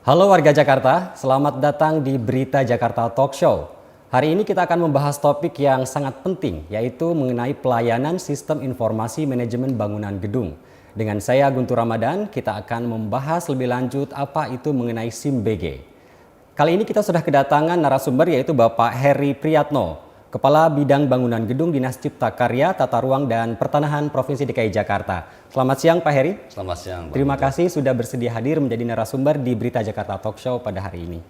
Halo warga Jakarta, selamat datang di Berita Jakarta Talk Show. Hari ini kita akan membahas topik yang sangat penting, yaitu mengenai pelayanan sistem informasi manajemen bangunan gedung. Dengan saya Guntur Ramadan, kita akan membahas lebih lanjut apa itu mengenai SIM BG. Kali ini kita sudah kedatangan narasumber yaitu Bapak Heri Priyatno, Kepala Bidang Bangunan Gedung Dinas Cipta Karya, Tata Ruang dan Pertanahan Provinsi DKI Jakarta. Selamat siang Pak Heri. Selamat siang. Terima kasih sudah bersedia hadir menjadi narasumber di Berita Jakarta Talk Show pada hari ini.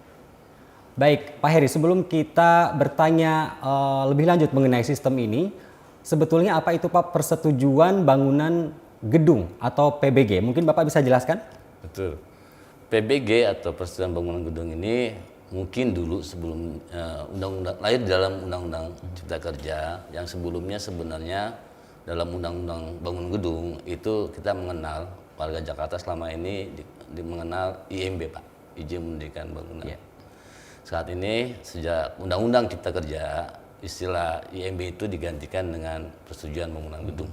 Baik Pak Heri, sebelum kita bertanya lebih lanjut mengenai sistem ini, sebetulnya apa itu Pak persetujuan bangunan gedung atau PBG? Mungkin Bapak bisa jelaskan? Betul. PBG atau persetujuan bangunan gedung ini mungkin dulu sebelum undang-undang lahir dalam Undang-Undang Cipta Kerja, yang sebelumnya sebenarnya dalam Undang-Undang Bangunan Gedung itu kita mengenal, warga Jakarta selama ini mengenal IMB Pak, izin mendirikan bangunan. Yeah. Saat ini sejak Undang-Undang Cipta Kerja, istilah IMB itu digantikan dengan persetujuan bangunan gedung.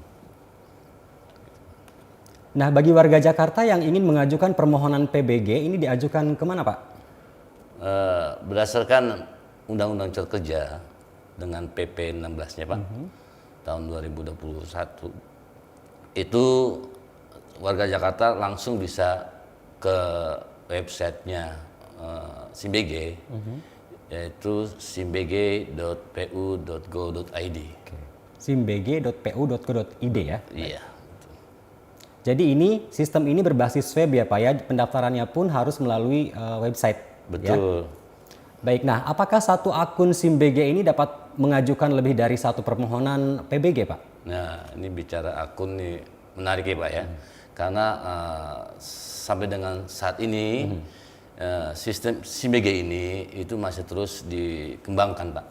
Nah, bagi warga Jakarta yang ingin mengajukan permohonan PBG ini diajukan kemana Pak? Berdasarkan Undang-Undang Cipta Kerja dengan PP 16-nya Pak, tahun 2021, itu warga Jakarta langsung bisa ke websitenya SIMBG, yaitu simbg.pu.go.id. simbg.pu.go.id ya? Iya. Jadi ini sistem ini berbasis web ya Pak ya, pendaftarannya pun harus melalui website. Betul. Ya? Baik, nah apakah satu akun SIM BG ini dapat mengajukan lebih dari satu permohonan PBG Pak? Nah ini bicara akun nih menarik ya Pak ya, karena sampai dengan saat ini sistem SIM BG ini itu masih terus dikembangkan Pak,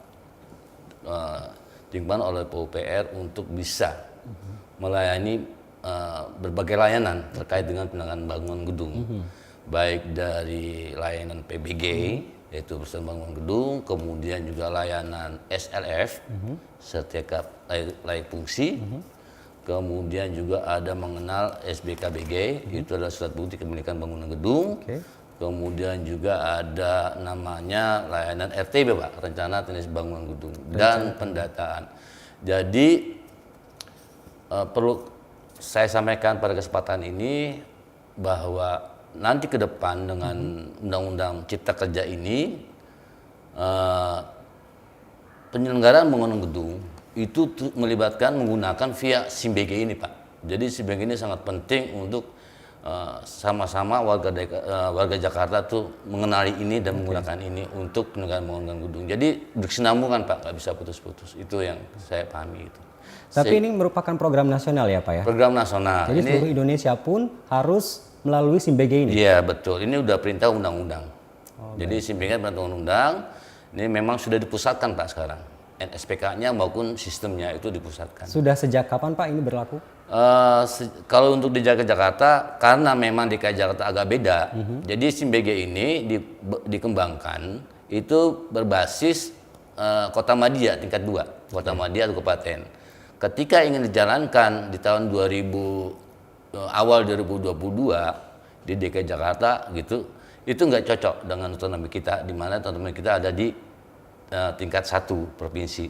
dikembangkan oleh PUPR untuk bisa melayani berbagai layanan terkait dengan penanganan bangunan gedung. Baik dari layanan PBG, yaitu persetujuan bangunan gedung, kemudian juga layanan SLF, sertifikat layak fungsi, kemudian juga ada mengenal SBKBG, itu adalah surat bukti kepemilikan bangunan gedung, kemudian juga ada namanya layanan RTB Pak, rencana teknis bangunan gedung, dan pendataan. Jadi perlu saya sampaikan pada kesempatan ini bahwa nanti ke depan dengan Undang-Undang Cipta Kerja ini, penyelenggaraan bangunan gedung itu melibatkan menggunakan via SIM BG ini Pak. Jadi SIM BG ini sangat penting untuk sama-sama warga Jakarta tuh mengenali ini dan menggunakan ini untuk penyelenggaraan bangunan gedung. Jadi berkesinambungan Pak, nggak bisa putus-putus. Itu yang saya pahami itu. Tapi ini merupakan program nasional ya Pak ya? Program nasional. Jadi seluruh Indonesia pun harus melalui SIM BG ini? Iya betul, ini udah perintah undang-undang. Jadi SIM BG perintah undang-undang, ini memang sudah dipusatkan Pak sekarang. SPK-nya maupun sistemnya itu dipusatkan. Sudah sejak kapan Pak ini berlaku? Kalau untuk di Jakarta, karena memang DKI Jakarta agak beda, jadi SIM BG ini dikembangkan itu berbasis kota madya tingkat 2, kota madya atau kabupaten. Ketika ingin dijalankan di tahun awal 2022 di DKI Jakarta gitu, itu nggak cocok dengan otonomi kita, di mana otonomi kita ada di tingkat 1 provinsi,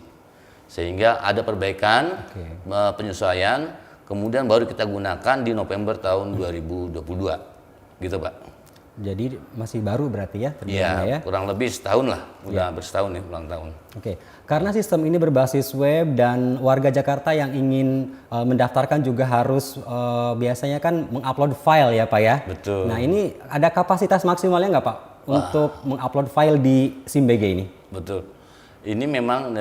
sehingga ada perbaikan, penyesuaian, kemudian baru kita gunakan di November tahun 2022 gitu Pak. Jadi masih baru berarti ya? Iya, kurang lebih setahun lah, udah bersetahun nih ulang tahun. Oke, karena sistem ini berbasis web dan warga Jakarta yang ingin mendaftarkan juga harus biasanya kan mengupload file ya Pak ya? Betul. Nah ini ada kapasitas maksimalnya nggak Pak untuk mengupload file di SIM BG ini? Betul. Ini memang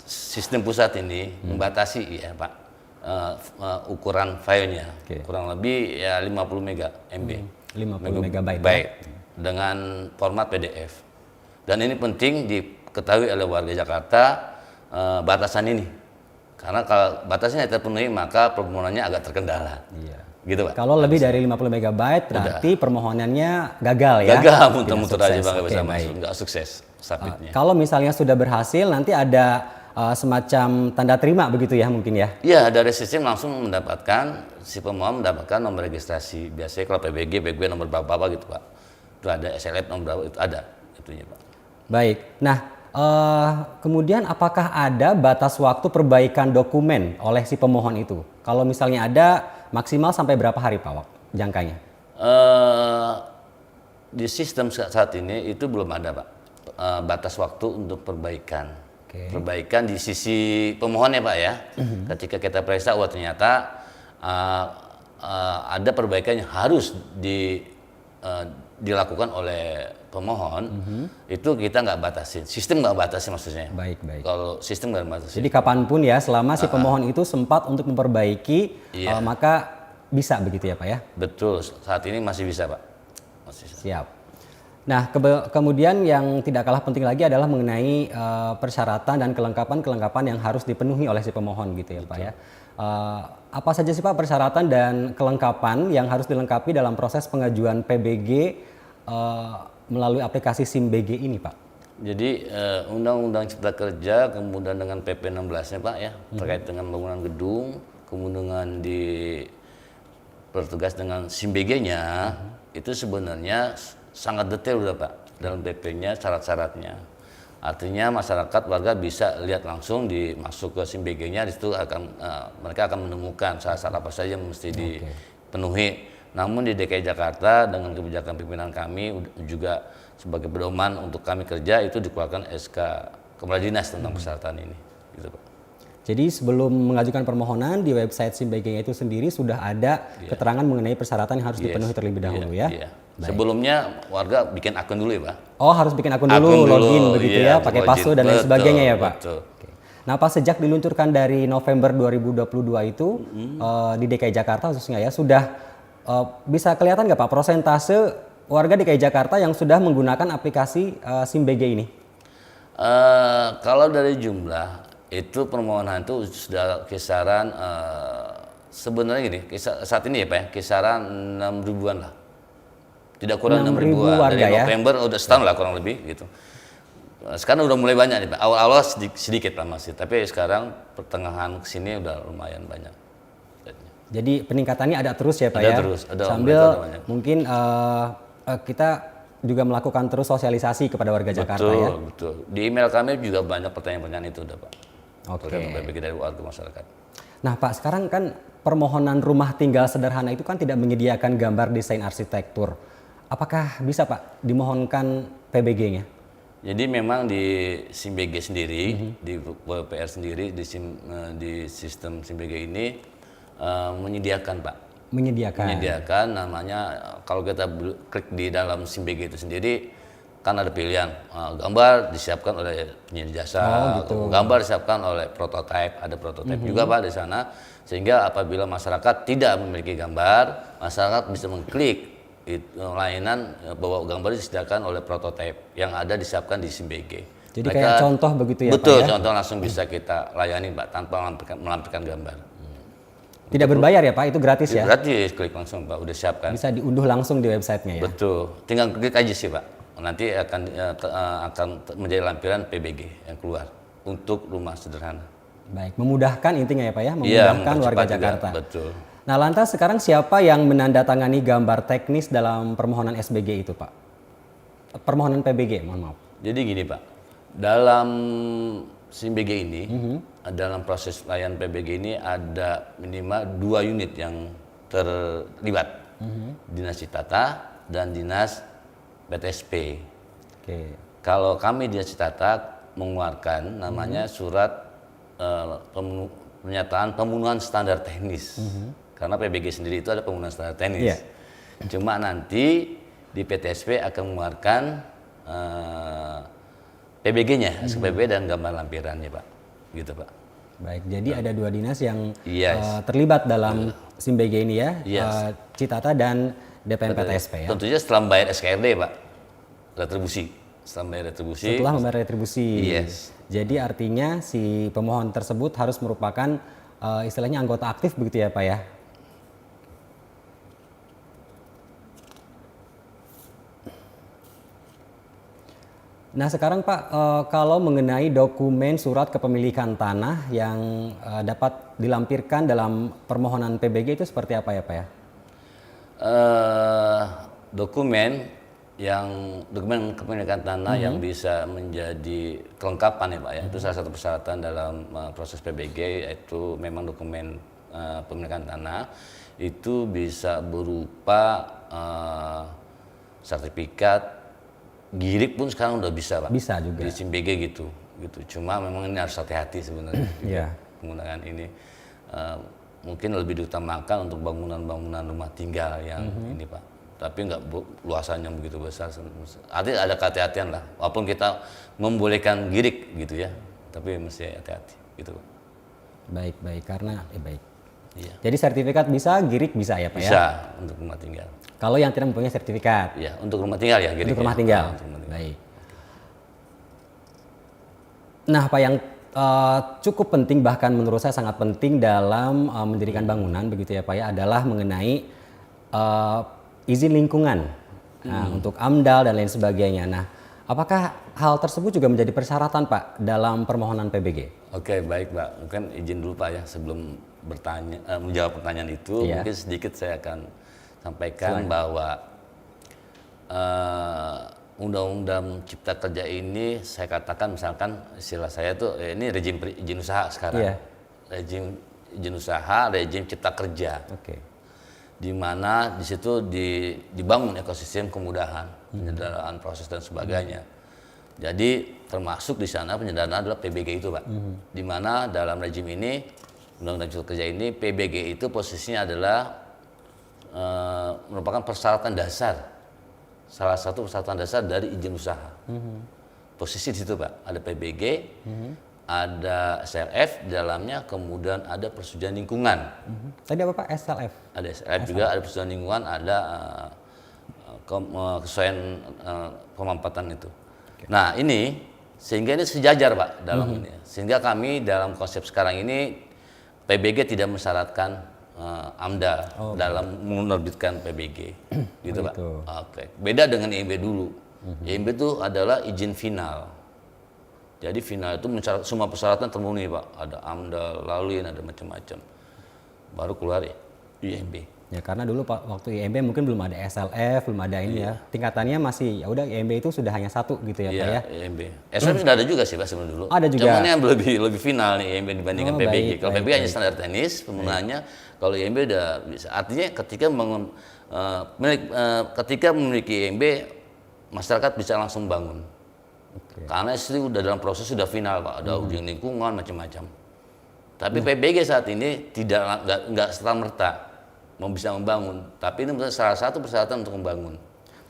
sistem pusat ini membatasi ya Pak ukuran filenya, kurang lebih ya 50 MB. 50 MB dengan format PDF. Dan ini penting diketahui oleh warga Jakarta batasan ini. Karena kalau batasnya terpenuhi maka permohonannya agak terkendala. Iya. Gitu Pak. Kalau lebih dari 50 MB berarti permohonannya gagal ya? Gagal, muter-muter aja Pak, nggak bisa masuk, nggak sukses submitnya. Kalau misalnya sudah berhasil nanti ada semacam tanda terima begitu ya mungkin ya? Iya, dari sistem langsung mendapatkan, si pemohon mendapatkan nomor registrasi. Biasanya kalau PBG nomor berapa gitu Pak. itu ada SLF nomor berapa itu ada itunya Pak. Baik. Nah, kemudian apakah ada batas waktu perbaikan dokumen oleh si pemohon itu? Kalau misalnya ada, maksimal sampai berapa hari Pak jangkanya? Di sistem saat ini itu belum ada Pak batas waktu untuk perbaikan. Perbaikan di sisi pemohon ya Pak ya. Ketika kita periksa, wah ternyata ada perbaikan yang harus dilakukan oleh pemohon, itu kita nggak batasin. Sistem nggak batasin maksudnya. Baik, baik. Kalau sistem nggak batasin. Jadi kapanpun ya, selama si pemohon itu sempat untuk memperbaiki, maka bisa begitu ya Pak ya? Betul, saat ini masih bisa Pak. Masih bisa. Siap. Nah, kemudian yang tidak kalah penting lagi adalah mengenai persyaratan dan kelengkapan-kelengkapan yang harus dipenuhi oleh si pemohon gitu ya Pak ya. Apa saja sih Pak persyaratan dan kelengkapan yang harus dilengkapi dalam proses pengajuan PBG melalui aplikasi SIMBG ini Pak? Jadi Undang-Undang Cipta Kerja kemudian dengan PP 16-nya Pak ya, terkait dengan bangunan gedung, kemudian bertugas dengan SIMBG-nya, itu sebenarnya sangat detail udah Pak dalam PP-nya syarat-syaratnya. Artinya masyarakat warga bisa lihat langsung masuk ke SIMBG-nya, di situ mereka akan menemukan syarat-syarat apa saja yang mesti dipenuhi. Namun di DKI Jakarta dengan kebijakan pimpinan kami juga sebagai pedoman untuk kami kerja itu dikeluarkan SK Kepala Dinas tentang persyaratan ini, gitu Pak. Jadi sebelum mengajukan permohonan di website SIMBG itu sendiri sudah ada keterangan mengenai persyaratan yang harus dipenuhi terlebih dahulu ya. Sebelumnya warga bikin akun dulu ya Pak. Oh, harus bikin akun dulu, login begitu ya, pakai password dan lain sebagainya ya Pak. Betul. Nah, Pak, sejak diluncurkan dari November 2022 itu di DKI Jakarta khususnya ya, sudah bisa kelihatan nggak Pak persentase warga DKI Jakarta yang sudah menggunakan aplikasi SIMBG ini? Kalau dari jumlah itu permohonan itu sudah kisaran sebenarnya gini, saat ini ya Pak ya, kisaran 6 ribuan lah. Tidak kurang 6 ribuan dari November udah setahun lah kurang lebih gitu. Sekarang udah mulai banyak nih Pak. Awal-awal sedikit lah masih, tapi sekarang pertengahan kesini udah lumayan banyak. Jadi peningkatannya ada terus ya Pak ada ya? Terus, ada sambil mungkin kita juga melakukan terus sosialisasi kepada warga Jakarta ya? Betul. Di email kami juga banyak pertanyaan-pertanyaan itu udah Pak. Oke. Dari warga masyarakat. Nah Pak, sekarang kan permohonan rumah tinggal sederhana itu kan tidak menyediakan gambar desain arsitektur. Apakah bisa Pak dimohonkan PBG-nya? Jadi memang di SIMBG sendiri, di PUPR sendiri, di sistem SIMBG ini menyediakan Pak. Menyediakan namanya, kalau kita klik di dalam SIMBG itu sendiri, kan ada pilihan gambar disiapkan oleh penyedia jasa, gambar disiapkan oleh prototipe, ada prototipe juga Pak di sana, sehingga apabila masyarakat tidak memiliki gambar, masyarakat bisa mengklik layanan bahwa gambar disediakan oleh prototipe yang ada disiapkan di SIMBG. Jadi kayak contoh begitu ya betul, Pak ya? contoh langsung bisa kita layani Pak tanpa melampirkan gambar. Tidak berbayar ya Pak, itu gratis ya? Gratis, klik langsung Pak, udah siapkan. Bisa diunduh langsung di websitenya ya? Betul, tinggal klik aja sih Pak. Nanti akan menjadi lampiran PBG yang keluar untuk rumah sederhana. Baik, memudahkan intinya ya Pak ya, memudahkan warga Jakarta. Juga, betul. Nah lantas sekarang siapa yang menandatangani gambar teknis dalam permohonan SBG itu Pak? Permohonan PBG, mohon maaf. Jadi gini Pak, dalam SIMBG ini, dalam proses layanan PBG ini ada minimal 2 unit yang terlibat. Dinas Citata dan Dinas PTSP. Kalau kami Dinas Citata mengeluarkan namanya surat pernyataan pemenuhan standar teknis. Karena PBG sendiri itu ada pemenuhan standar teknis. Cuma nanti di PTSP akan mengeluarkan PBG-nya, SPP dan gambar lampirannya Pak. Gitu Pak. Baik, jadi ada 2 dinas yang terlibat dalam SIMBG ini ya, Citata dan DPM PTSP ya. Tentunya setelah membayar SKRD Pak, retribusi. Setelah membayar retribusi. Jadi artinya si pemohon tersebut harus merupakan istilahnya anggota aktif begitu ya Pak ya? Nah sekarang Pak, kalau mengenai dokumen surat kepemilikan tanah yang dapat dilampirkan dalam permohonan PBG itu seperti apa ya Pak ya? Dokumen Yang dokumen kepemilikan tanah yang bisa menjadi kelengkapan ya Pak ya, itu salah satu persyaratan dalam proses PBG, yaitu memang dokumen pemilikan tanah itu bisa berupa sertifikat, girik pun sekarang udah bisa Pak. Bisa juga. Di SIM BG gitu. Cuma memang ini harus hati-hati sebenarnya Iya. penggunaan ini. Mungkin lebih diutamakan untuk bangunan-bangunan rumah tinggal yang ini Pak. Tapi nggak luasannya begitu besar. Artinya ada kehati-hatian lah. Walaupun kita membolehkan girik gitu ya, tapi mesti hati-hati gitu Pak. Baik, karena baik. Iya. Jadi sertifikat bisa, girik bisa ya Pak ya? Bisa untuk rumah tinggal. Kalau yang tidak mempunyai sertifikat. Iya, untuk rumah tinggal ya girik. Untuk rumah tinggal. Untuk rumah tinggal. Baik. Nah, Pak, yang cukup penting, bahkan menurut saya sangat penting dalam mendirikan bangunan begitu ya Pak ya, adalah mengenai izin lingkungan. Nah, untuk AMDAL dan lain sebagainya. Nah, apakah hal tersebut juga menjadi persyaratan Pak dalam permohonan PBG? Oke, baik Pak. Mungkin izin dulu Pak ya sebelum menjawab pertanyaan itu, Iya. mungkin sedikit saya akan sampaikan bahwa Undang-Undang Cipta Kerja ini saya katakan, misalkan istilah saya tuh ini rejim izin usaha sekarang. Iya. Rejim izin usaha, rejim Cipta Kerja. Oke. Di mana di situ dibangun ekosistem kemudahan, penyederhanaan proses dan sebagainya. Jadi termasuk di sana penyederhanaan adalah PBG itu Pak. Di mana dalam rejim ini, Undang-Undang Cipta Kerja ini, PBG itu posisinya adalah merupakan persyaratan dasar, salah satu persyaratan dasar dari izin usaha. Posisi di situ Pak, ada PBG, ada SLF di dalamnya, kemudian ada persetujuan lingkungan. Tadi apa Pak? SLF? Ada SLF juga, ada persetujuan lingkungan, ada kesesuaian pemampatan itu. Nah ini, sehingga ini sejajar Pak dalam ini. Sehingga kami dalam konsep sekarang ini, PBG tidak mensyaratkan AMDAL dalam menerbitkan PBG. Gitu Pak. Oke. Beda dengan IMB dulu. IMB itu adalah izin final. Jadi final itu semua persyaratan termenuhi Pak. Ada AMDAL, lalin, ada macam-macam. Baru keluar ya IMB. Ya karena dulu Pak waktu IMB mungkin belum ada SLF, belum ada ini ya. Tingkatannya masih ya udah IMB itu sudah hanya satu gitu ya Pak ya. IMB. SLF sudah ada juga sih Pak sebelum dulu. Ada juga. Cuman yang lebih final nih IMB dibandingkan PBG. Kalau PBG hanya standar teknis penggunaannya. Kalau IMB udah bisa. Artinya ketika memiliki IMB, masyarakat bisa langsung bangun. Karena istri udah dalam proses sudah final Pak, ada ujian lingkungan macam-macam. Tapi PBG saat ini nggak serta-merta bisa membangun, tapi ini salah satu persyaratan untuk membangun.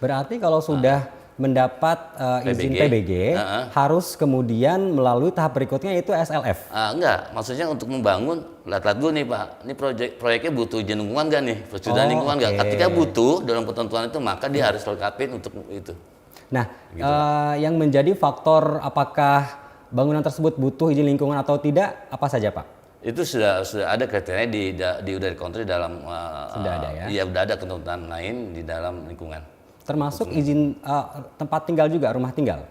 Berarti kalau sudah mendapat izin PBG, harus kemudian melalui tahap berikutnya yaitu SLF. Enggak, maksudnya untuk membangun, lihat dulu nih Pak, ini proyeknya butuh izin lingkungan nggak nih, persetujuan lingkungan nggak? Ketika butuh dalam ketentuan itu, maka dia harus lengkapin untuk itu. Nah, yang menjadi faktor apakah bangunan tersebut butuh izin lingkungan atau tidak, apa saja Pak? Itu sudah ada kriterianya udah dikontrol dalam sudah ada ya? Iya, udah ada ketentuan lain di dalam lingkungan. Termasuk izin tempat tinggal juga, rumah tinggal?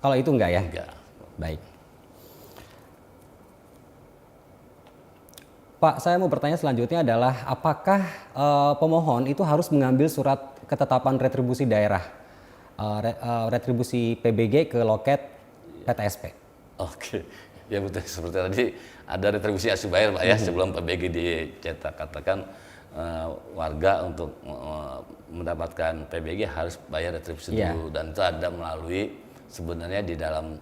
Kalau itu enggak ya? Enggak. Baik. Pak, saya mau bertanya selanjutnya adalah apakah pemohon itu harus mengambil surat ketetapan retribusi daerah, retribusi PBG ke loket PTSP? Oke, ya betul seperti tadi ada retribusi hasil bayar Pak ya sebelum PBG dicetak. Katakan warga untuk mendapatkan PBG harus bayar retribusi dulu, dan itu ada melalui sebenarnya di dalam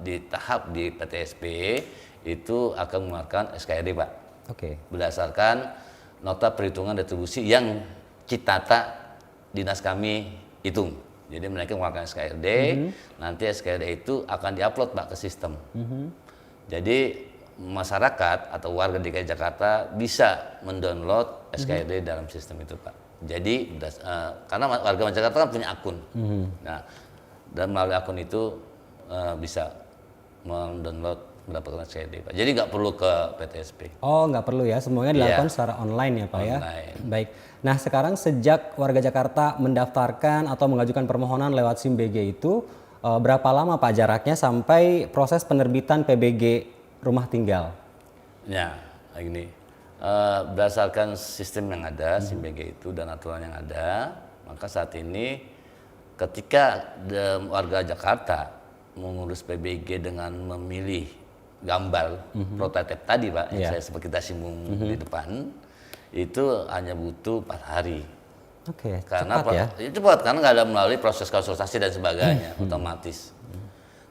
di tahap di PTSP itu akan mengeluarkan SKRD Pak. Berdasarkan nota perhitungan retribusi yang Citata dinas kami hitung. Jadi mereka mengeluarkan SKRD, nanti SKRD itu akan diupload Pak ke sistem. Jadi masyarakat atau warga DKI Jakarta bisa mendownload SKRD dalam sistem itu Pak. Jadi karena warga Jakarta kan punya akun. Nah, dan melalui akun itu bisa mendownload mendapatkan SKRD Pak. Jadi nggak perlu ke PTSP. Oh, nggak perlu ya, semuanya dilakukan secara online ya Pak online. Ya? Baik. Nah sekarang sejak warga Jakarta mendaftarkan atau mengajukan permohonan lewat SIM BG itu, berapa lama Pak jaraknya sampai proses penerbitan PBG rumah tinggal? Ya, gini. Berdasarkan sistem yang ada, SIM BG itu dan aturan yang ada, Maka saat ini ketika warga Jakarta mengurus PBG dengan memilih gambar prototipe tadi Pak, yang saya seperti kita singgung di depan, itu hanya butuh 4 hari. Oke, Karena cepat ya? cepat, karena nggak ada melalui proses konsultasi dan sebagainya, otomatis.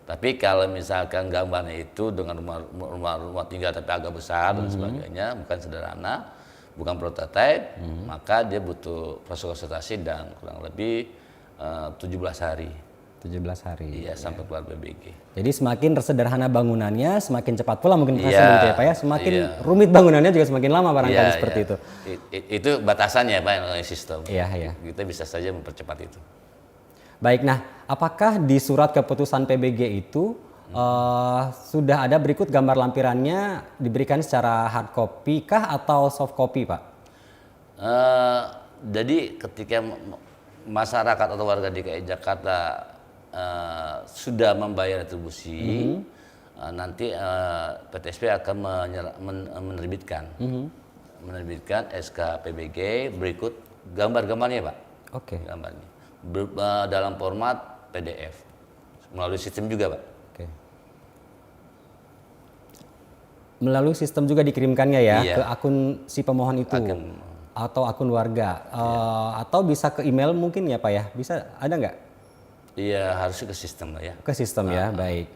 Tapi kalau misalkan gambarnya itu dengan rumah tinggal tapi agak besar dan sebagainya, bukan sederhana, bukan prototipe, maka dia butuh proses konsultasi dan kurang lebih 17 hari. 17 hari. Iya, sampai keluar PBG. Jadi semakin sederhana bangunannya, semakin cepat pula mungkin proses Iya, begitu ya Pak ya. Semakin iya. rumit bangunannya juga semakin lama barangkali Iya, seperti iya. itu. Itu batasannya Pak, yang sistem. Iya, iya. Kita bisa saja mempercepat itu. Baik, nah apakah di surat keputusan PBG itu sudah ada berikut gambar lampirannya diberikan secara hard copy kah atau soft copy Pak? Jadi ketika masyarakat atau warga DKI Jakarta sudah membayar retribusi, nanti PTSP akan menerbitkan SK PBG berikut gambar-gambarnya Pak. Oke. Gambarnya dalam format PDF melalui sistem juga Pak. Oke. Melalui sistem juga dikirimkannya ya Iya. ke akun si pemohon itu atau akun warga atau bisa ke email mungkin ya Pak ya? Bisa, ada nggak? Iya, harusnya ke sistem lah ya. Ke sistem ya, baik.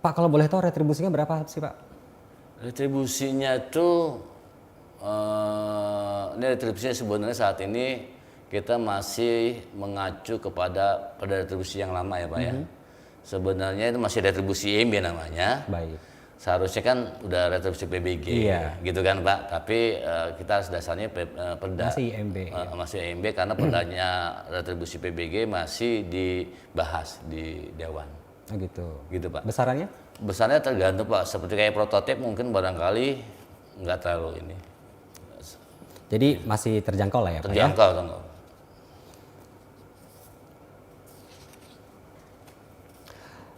Pak kalau boleh tahu retribusinya berapa sih Pak? Retribusinya itu ini retribusinya sebenarnya saat ini kita masih mengacu kepada retribusi yang lama ya Pak ya. Sebenarnya itu masih retribusi IMB namanya. Baik. Seharusnya kan udah retribusi PBG, gitu kan Pak. Tapi kita harus dasarnya perda. Masih IMB. Masih IMB karena perdanya retribusi PBG masih dibahas di Dewan. Oh gitu. Gitu Pak. Besarannya? Besarnya tergantung Pak. Seperti kayak prototipe mungkin barangkali nggak terlalu ini. Jadi masih terjangkau lah ya Pak ya? Terjangkau.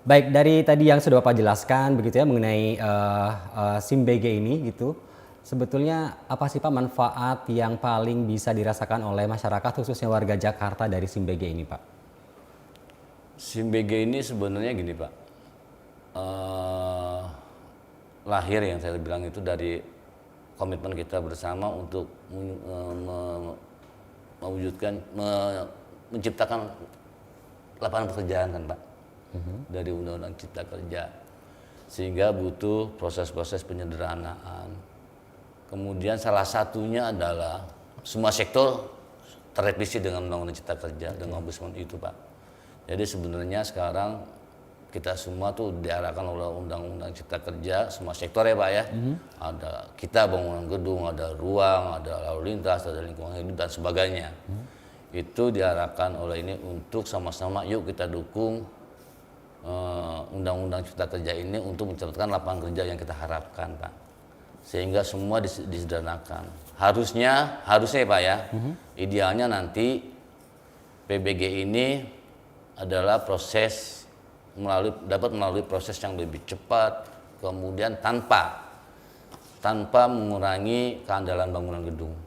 Baik, dari tadi yang sudah Bapak jelaskan begitu ya mengenai SIM BG ini gitu. Sebetulnya apa sih Pak manfaat yang paling bisa dirasakan oleh masyarakat khususnya warga Jakarta dari SIM BG ini Pak? SIM BG ini sebenarnya gini Pak. Lahir yang saya bilang itu dari komitmen kita bersama untuk mewujudkan menciptakan lapangan pekerjaan kan Pak. Dari Undang-Undang Cipta Kerja, sehingga butuh proses-proses penyederhanaan. Kemudian salah satunya adalah semua sektor terrevisi dengan Undang-Undang Cipta Kerja dengan Ombudsman itu Pak. Jadi sebenarnya sekarang kita semua tuh diarahkan oleh Undang-Undang Cipta Kerja, semua sektor ya Pak ya. Ada kita bangunan gedung, ada ruang, ada lalu lintas, ada lingkungan hidup dan sebagainya. Itu diarahkan oleh ini untuk sama-sama yuk kita dukung Undang-Undang Cipta Kerja ini untuk menciptakan lapangan kerja yang kita harapkan Pak, sehingga semua disederhanakan. Harusnya ya Pak ya, idealnya nanti PBG ini adalah proses dapat melalui proses yang lebih cepat, kemudian tanpa mengurangi keandalan bangunan gedung.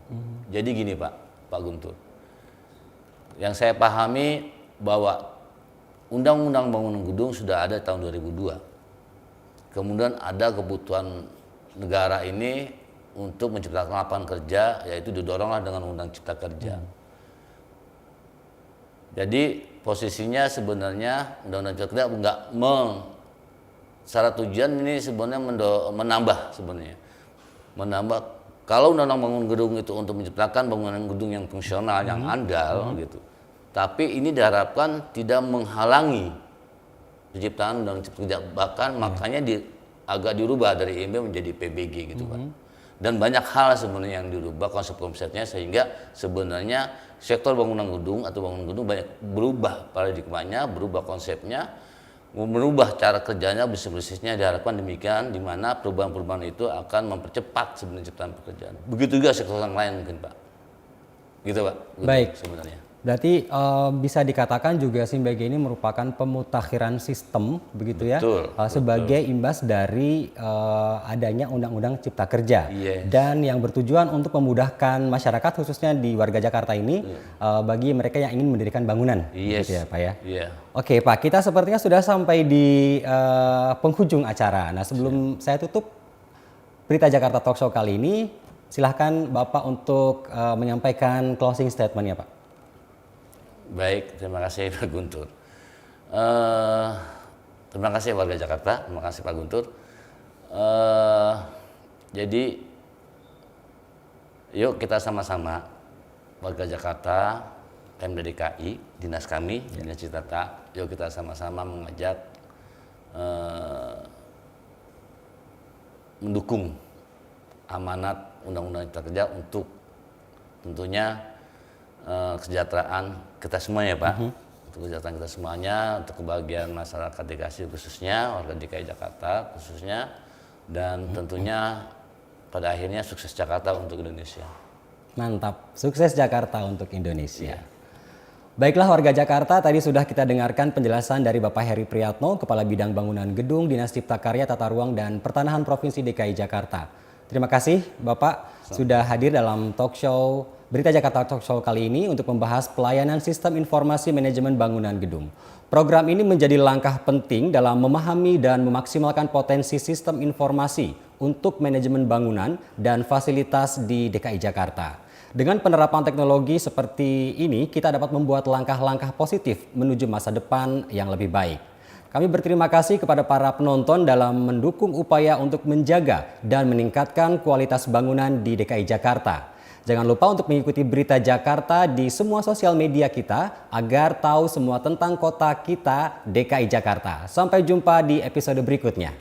Jadi gini Pak Guntur, yang saya pahami bahwa Undang-Undang Bangunan Gedung sudah ada tahun 2002. Kemudian ada kebutuhan negara ini untuk menciptakan lapangan kerja, yaitu didoronglah dengan Undang Cipta Kerja. Jadi posisinya sebenarnya Undang-Undang Cipta Kerja enggak secara tujuan ini sebenarnya menambah kalau Undang-Undang Bangunan Gedung itu untuk menciptakan bangunan gedung yang fungsional, yang andal gitu. Tapi ini diharapkan tidak menghalangi penciptaan Undang-Undang Cipta Kerja, bahkan makanya agak dirubah dari IMB menjadi PBG gitu Pak. Dan banyak hal sebenarnya yang dirubah konsep-konsepnya, sehingga sebenarnya sektor bangunan gedung atau bangunan gedung banyak berubah paradigmanya, berubah konsepnya, merubah cara kerjanya, bisnisnya, diharapkan demikian, di mana perubahan-perubahan itu akan mempercepat sebenarnya ciptaan pekerjaan. Begitu juga sektor yang lain mungkin Pak. Gitu Pak. Baik. Sebenarnya. Berarti bisa dikatakan juga SIMBG ini merupakan pemutakhiran sistem begitu ya, sebagai imbas dari adanya Undang-Undang Cipta Kerja dan yang bertujuan untuk memudahkan masyarakat khususnya di warga Jakarta ini bagi mereka yang ingin mendirikan bangunan, gitu ya Pak ya. Oke Pak, kita sepertinya sudah sampai di penghujung acara. Nah sebelum saya tutup Berita Jakarta Talk Show kali ini, silahkan Bapak untuk menyampaikan closing statement-nya Pak. Baik, terima kasih Pak Guntur. Terima kasih warga Jakarta, terima kasih Pak Guntur. Jadi, yuk kita sama-sama warga Jakarta, Pemda DKI, dinas kami, Dinas Citata, yuk kita sama-sama mengajak mendukung amanat Undang-Undang Cipta Kerja untuk tentunya kesejahteraan kita semua ya Pak, untuk kesejahteraan kita semuanya, untuk kebahagiaan masyarakat DKI khususnya, warga DKI Jakarta khususnya, dan tentunya pada akhirnya sukses Jakarta untuk Indonesia. Mantap, sukses Jakarta untuk Indonesia. Baiklah warga Jakarta, tadi sudah kita dengarkan penjelasan dari Bapak Heri Priyatno, Kepala Bidang Bangunan Gedung Dinas Cipta Karya, Tata Ruang dan Pertanahan Provinsi DKI Jakarta. Terima kasih Bapak sudah hadir dalam talk show Berita Jakarta Talk Show kali ini untuk membahas pelayanan sistem informasi manajemen bangunan gedung. Program ini menjadi langkah penting dalam memahami dan memaksimalkan potensi sistem informasi untuk manajemen bangunan dan fasilitas di DKI Jakarta. Dengan penerapan teknologi seperti ini, kita dapat membuat langkah-langkah positif menuju masa depan yang lebih baik. Kami berterima kasih kepada para penonton dalam mendukung upaya untuk menjaga dan meningkatkan kualitas bangunan di DKI Jakarta. Jangan lupa untuk mengikuti Berita Jakarta di semua sosial media kita agar tahu semua tentang kota kita DKI Jakarta. Sampai jumpa di episode berikutnya.